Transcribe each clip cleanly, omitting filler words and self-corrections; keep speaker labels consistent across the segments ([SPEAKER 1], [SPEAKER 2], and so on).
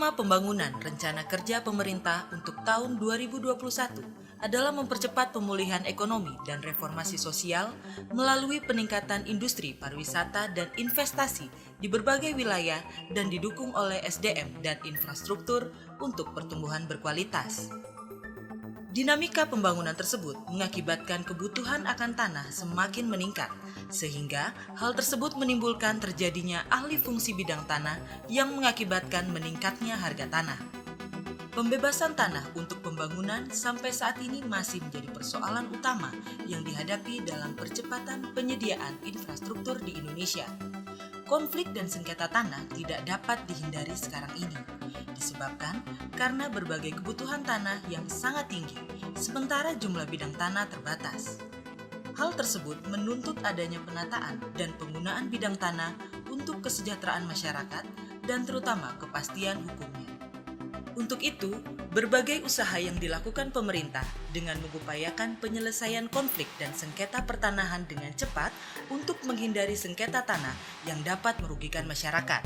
[SPEAKER 1] Tema pembangunan rencana kerja pemerintah untuk tahun 2021 adalah mempercepat pemulihan ekonomi dan reformasi sosial melalui peningkatan industri pariwisata dan investasi di berbagai wilayah dan didukung oleh SDM dan infrastruktur untuk pertumbuhan berkualitas. Dinamika pembangunan tersebut mengakibatkan kebutuhan akan tanah semakin meningkat, sehingga hal tersebut menimbulkan terjadinya alih fungsi bidang tanah yang mengakibatkan meningkatnya harga tanah. Pembebasan tanah untuk pembangunan sampai saat ini masih menjadi persoalan utama yang dihadapi dalam percepatan penyediaan infrastruktur di Indonesia. Konflik dan sengketa tanah tidak dapat dihindari sekarang ini, disebabkan karena berbagai kebutuhan tanah yang sangat tinggi, sementara jumlah bidang tanah terbatas. Hal tersebut menuntut adanya penataan dan penggunaan bidang tanah untuk kesejahteraan masyarakat dan terutama kepastian hukumnya. Untuk itu, berbagai usaha yang dilakukan pemerintah dengan mengupayakan penyelesaian konflik dan sengketa pertanahan dengan cepat untuk menghindari sengketa tanah yang dapat merugikan masyarakat.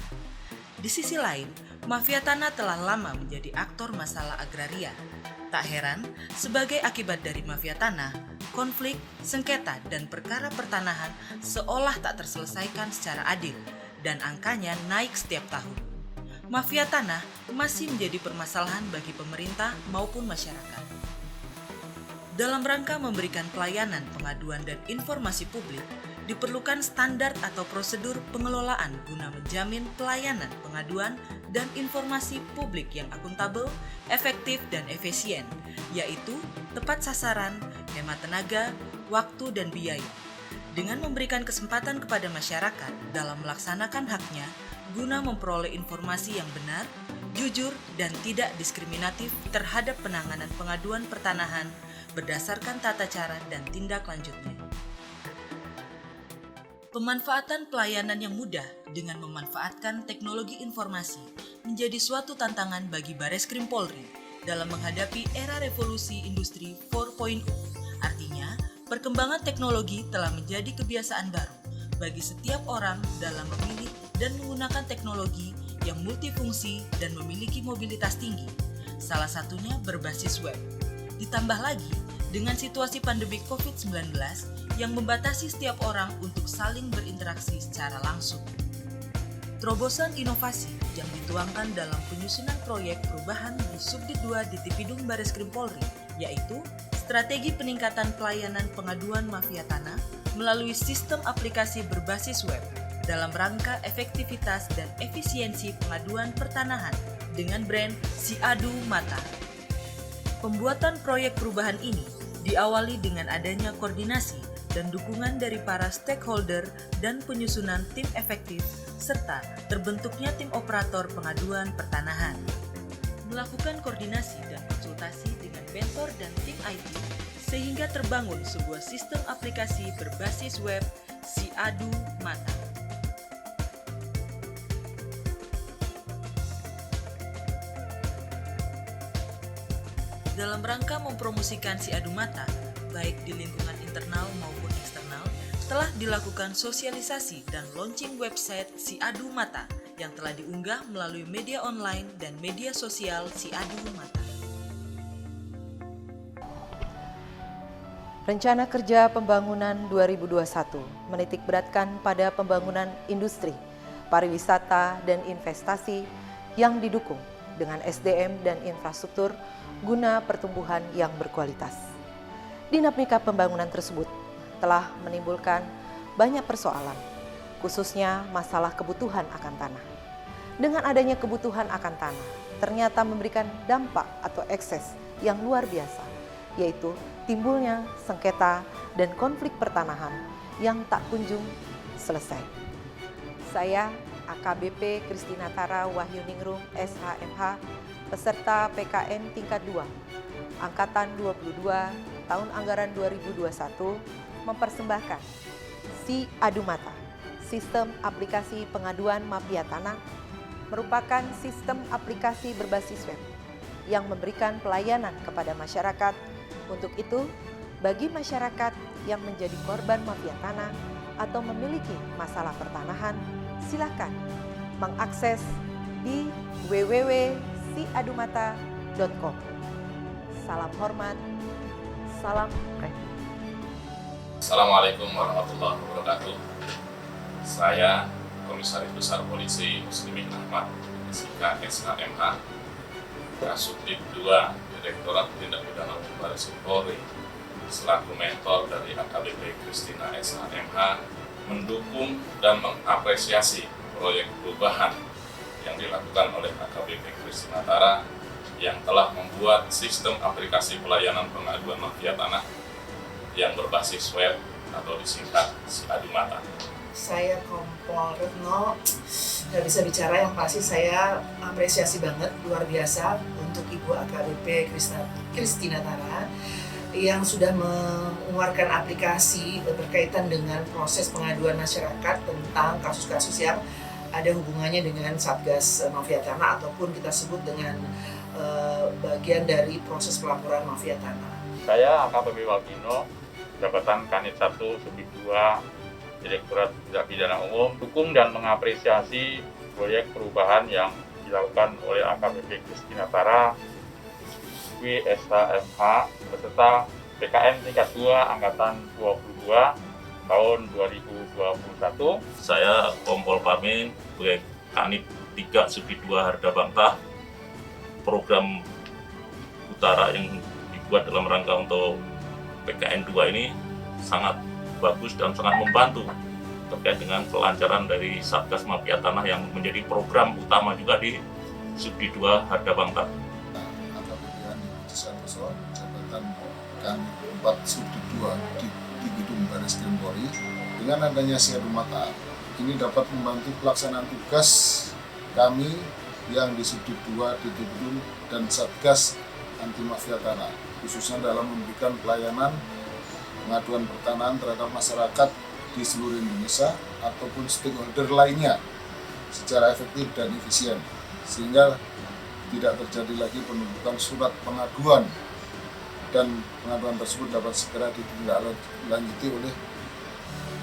[SPEAKER 1] Di sisi lain, mafia tanah telah lama menjadi aktor masalah agraria. Tak heran, sebagai akibat dari mafia tanah, konflik, sengketa, dan perkara pertanahan seolah tak terselesaikan secara adil, dan angkanya naik setiap tahun. Mafia tanah masih menjadi permasalahan bagi pemerintah maupun masyarakat. Dalam rangka memberikan pelayanan pengaduan dan informasi publik, diperlukan standar atau prosedur pengelolaan guna menjamin pelayanan pengaduan dan informasi publik yang akuntabel, efektif, dan efisien, yaitu tepat sasaran, hemat tenaga, waktu, dan biaya. Dengan memberikan kesempatan kepada masyarakat dalam melaksanakan haknya, guna memperoleh informasi yang benar, jujur, dan tidak diskriminatif terhadap penanganan pengaduan pertanahan berdasarkan tata cara dan tindak lanjutnya. Pemanfaatan pelayanan yang mudah dengan memanfaatkan teknologi informasi menjadi suatu tantangan bagi Bareskrim Polri dalam menghadapi era revolusi industri 4.0. Artinya, perkembangan teknologi telah menjadi kebiasaan baru bagi setiap orang dalam memilih dan menggunakan teknologi yang multifungsi dan memiliki mobilitas tinggi, salah satunya berbasis web. Ditambah lagi dengan situasi pandemi COVID-19 yang membatasi setiap orang untuk saling berinteraksi secara langsung. Terobosan inovasi yang dituangkan dalam penyusunan proyek perubahan di Subdit 2 di Tipidum Bareskrim Polri, yaitu strategi peningkatan pelayanan pengaduan mafia tanah melalui sistem aplikasi berbasis web dalam rangka efektivitas dan efisiensi pengaduan pertanahan dengan brand Si Adu Mata. Pembuatan proyek perubahan ini diawali dengan adanya koordinasi dan dukungan dari para stakeholder dan penyusunan tim efektif serta terbentuknya tim operator pengaduan pertanahan. Melakukan koordinasi dan konsultasi dengan mentor dan tim IT sehingga terbangun sebuah sistem aplikasi berbasis web Si Adu Mata. Dalam rangka mempromosikan Si Adu Mata, baik di lingkungan internal maupun eksternal, telah dilakukan sosialisasi dan launching website Si Adu Mata yang telah diunggah melalui media online dan media sosial Si Adu Mata.
[SPEAKER 2] Rencana Kerja Pembangunan 2021 menitikberatkan pada pembangunan industri, pariwisata, dan investasi yang didukung dengan SDM dan infrastruktur guna pertumbuhan yang berkualitas. Dinamika pembangunan tersebut telah menimbulkan banyak persoalan, khususnya masalah kebutuhan akan tanah. Dengan adanya kebutuhan akan tanah, ternyata memberikan dampak atau ekses yang luar biasa, yaitu timbulnya sengketa dan konflik pertanahan yang tak kunjung selesai. Saya AKBP Kristina Tara Wahyuningrum SHMH, peserta PKN tingkat 2, Angkatan 22, tahun anggaran 2021, mempersembahkan Si Adu Mata, Sistem Aplikasi Pengaduan Mafia Tanah, merupakan sistem aplikasi berbasis web yang memberikan pelayanan kepada masyarakat. Untuk itu, bagi masyarakat yang menjadi korban mafia tanah atau memiliki masalah pertanahan, silakan mengakses di www.siadumata.com. Salam hormat, salam review.
[SPEAKER 3] Assalamualaikum warahmatullahi wabarakatuh. Saya Komisaris Besar Polisi Muslimin Ahmad, SIK SHMH, Kasubdit 2 Direktorat Tindak Pidana Umum Baris Krim Polri, selaku mentor dari AKBP Christina SHMH, mendukung dan mengapresiasi proyek perubahan yang dilakukan oleh AKBP Christina Tara yang telah membuat sistem aplikasi pelayanan pengaduan mafia tanah yang berbasis web atau disingkat SiAduMata.
[SPEAKER 4] Saya Kompol Retno, nggak bisa bicara, yang pasti saya apresiasi banget, luar biasa untuk Ibu AKBP Christina Tara yang sudah mengeluarkan aplikasi berkaitan dengan proses pengaduan masyarakat tentang kasus-kasus yang ada hubungannya dengan Satgas Mafia Tanah ataupun kita sebut dengan bagian dari proses pelaporan mafia tanah.
[SPEAKER 5] Saya AKBP Waldino, jabatan Kanit 1 Subdit 2 Direktorat Tindak Pidana Umum, dukung dan mengapresiasi proyek perubahan yang dilakukan oleh AKBP Christina Tara, SHMH, beserta PKN tingkat 2 Angkatan 22 tahun 2021.
[SPEAKER 6] Saya Kompol Pame, proyek Kanit 3 Subdit 2 Harda Bangtah. Program Utara yang dibuat dalam rangka untuk PKN 2 ini sangat bagus dan sangat membantu terkait dengan kelancaran dari Satgas Mafia Tanah yang menjadi program utama juga di Subdit 2 Harda Bangtah.
[SPEAKER 7] AKBP Andi Santoso, jabatan Kanit 4 Subdit 2 di Gedung Baris Krim Polri. Dengan adanya SiAduMata, ini dapat membantu pelaksanaan tugas kami yang di Subdit 2 di Gedung dan Satgas Anti Mafia Tanah, khususnya dalam memberikan pelayanan pengaduan pertanahan terhadap masyarakat di seluruh Indonesia ataupun stakeholder lainnya secara efektif dan efisien, sehingga tidak terjadi lagi penumpukan surat pengaduan dan pengaduan tersebut dapat segera ditindaklanjuti oleh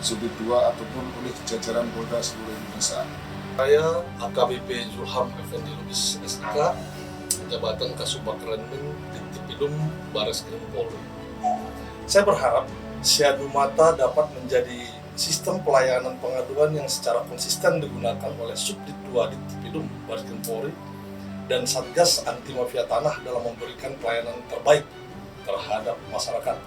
[SPEAKER 7] Subdit 2 ataupun oleh jajaran Polda seluruh Indonesia.
[SPEAKER 8] Saya AKBP Zulham Effendi Lubis SIK, jabatan Kasubag Renmin Ditipidum Baris Krim Polri. Saya berharap SiAduMata dapat menjadi sistem pelayanan pengaduan yang secara konsisten digunakan oleh Subdit 2 Ditipidum Baris Krim Polri dan Satgas Anti Mafia Tanah dalam memberikan pelayanan terbaik terhadap masyarakat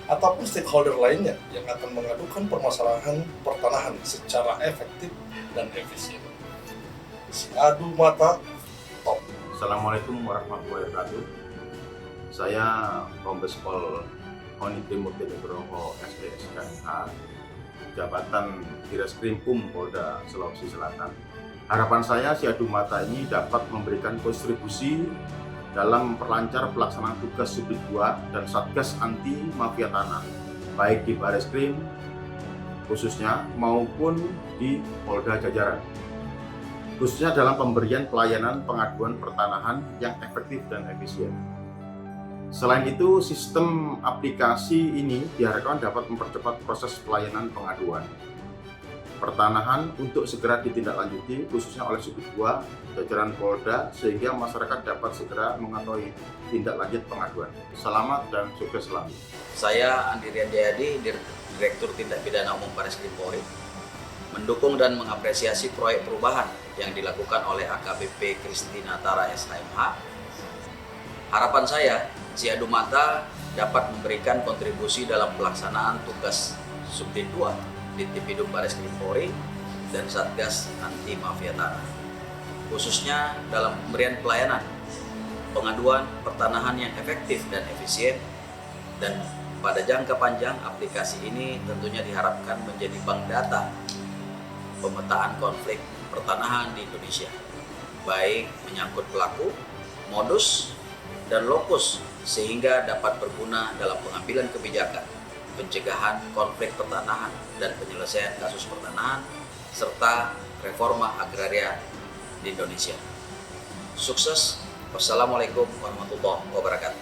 [SPEAKER 8] ataupun stakeholder lainnya yang akan mengadukan permasalahan pertanahan secara efektif dan efisien. SiAduMata top.
[SPEAKER 9] Assalamualaikum warahmatullahi wabarakatuh. Saya Kombes Pol Oni Timurti Nugroho SPSKMH, jabatan Direskrimum Polda Sulawesi Selatan. Harapan saya SiAduMata ini dapat memberikan kontribusi dalam memperlancar pelaksanaan tugas Subdit 2 dan Satgas Anti Mafia Tanah, baik di Baris Krim khususnya maupun di Polda jajaran, khususnya dalam pemberian pelayanan pengaduan pertanahan yang efektif dan efisien. Selain itu, sistem aplikasi ini diharapkan dapat mempercepat proses pelayanan pengaduan pertanahan untuk segera ditindaklanjuti khususnya oleh Subdit 2 jajaran Polda, sehingga masyarakat dapat segera mengetahui tindak lanjut pengaduan. Selamat dan sukses selalu.
[SPEAKER 10] Saya Andi Rianjayadi, Direktur Tindak Pidana Umum Baris Krim Polri, mendukung dan mengapresiasi proyek perubahan yang dilakukan oleh AKBP Christina Tara SHMH. Harapan saya, SiAduMata dapat memberikan kontribusi dalam pelaksanaan tugas Subdit 2 Ditipidum Baris Krim Polri dan Satgas Anti Mafia Tanah, khususnya dalam pemberian pelayanan pengaduan pertanahan yang efektif dan efisien, dan pada jangka panjang aplikasi ini tentunya diharapkan menjadi bank data pemetaan konflik pertanahan di Indonesia, baik menyangkut pelaku, modus, dan lokus, sehingga dapat berguna dalam pengambilan kebijakan, pencegahan konflik pertanahan dan penyelesaian kasus pertanahan, serta reforma agraria di Indonesia. Sukses. Wassalamualaikum warahmatullahi wabarakatuh.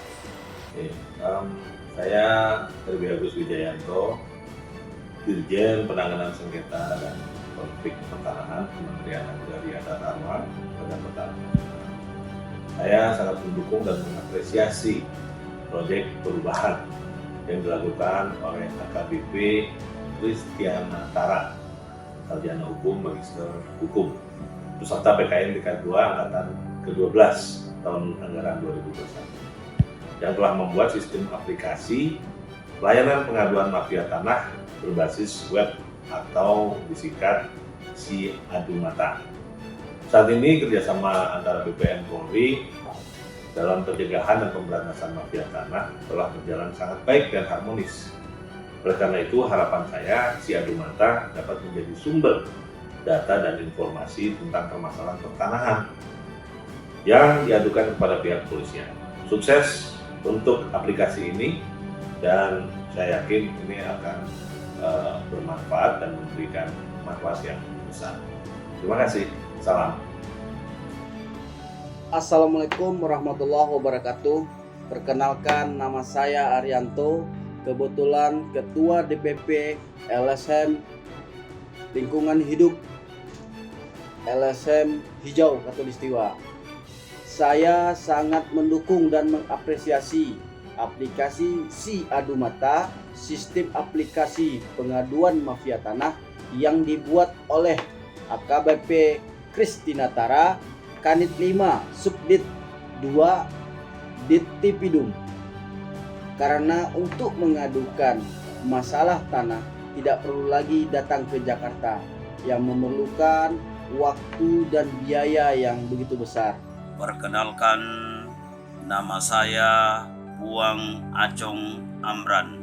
[SPEAKER 11] Saya Terbi Agus Wijayanto,
[SPEAKER 6] Dirjen Penanganan Sengketa dan Konflik Pertanahan Kementerian Agraria dan Tata Badan Pertanahan. Saya sangat mendukung dan mengapresiasi proyek perubahan yang dilakukan oleh AKBP Kristiana Tara, Sarjana Hukum, Magister Hukum, peserta PKN tingkat 2 angkatan ke-12 tahun anggaran 2021, yang telah membuat sistem aplikasi pelayanan pengaduan mafia tanah berbasis web atau disingkat Si Adu Mata. Saat ini kerjasama antara BPN Polri dalam pencegahan dan pemberantasan mafia tanah telah berjalan sangat baik dan harmonis. Oleh karena itu, harapan saya Si Adu Mata dapat menjadi sumber data dan informasi tentang permasalahan pertanahan yang diadukan kepada pihak kepolisian. Sukses untuk aplikasi ini, dan saya yakin ini akan bermanfaat dan memberikan manfaat yang besar. Terima kasih. Salam.
[SPEAKER 11] Assalamualaikum warahmatullahi wabarakatuh. Perkenalkan, nama saya Arianto, kebetulan Ketua DPP LSM Lingkungan Hidup LSM Hijau Katulistiwa. Saya sangat mendukung dan mengapresiasi aplikasi Si Adu Mata, sistem aplikasi pengaduan mafia tanah yang dibuat oleh AKBP Kristiana Tara, Kanit 5, Subdit 2, Dittipidum. Karena untuk mengadukan masalah tanah tidak perlu lagi datang ke Jakarta yang memerlukan waktu dan biaya yang begitu besar.
[SPEAKER 10] Perkenalkan, nama saya Puang Acong Amran,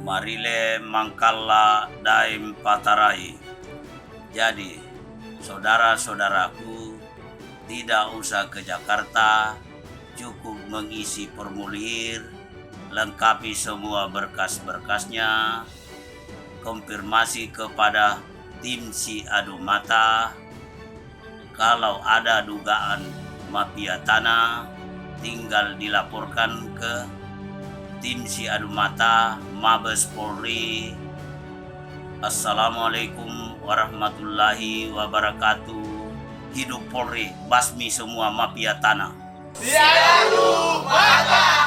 [SPEAKER 10] Marile Mangkala Daim Patarai. Jadi, saudara-saudaraku tidak usah ke Jakarta, cukup mengisi formulir, lengkapi semua berkas-berkasnya, konfirmasi kepada tim Si Adu Mata. Kalau ada dugaan mafia tanah, tinggal dilaporkan ke tim Si Adu Mata Mabes Polri. Assalamualaikum warahmatullahi wabarakatuh. Hidup Polri, basmi semua mafia tanah.
[SPEAKER 12] Si Adu Mata.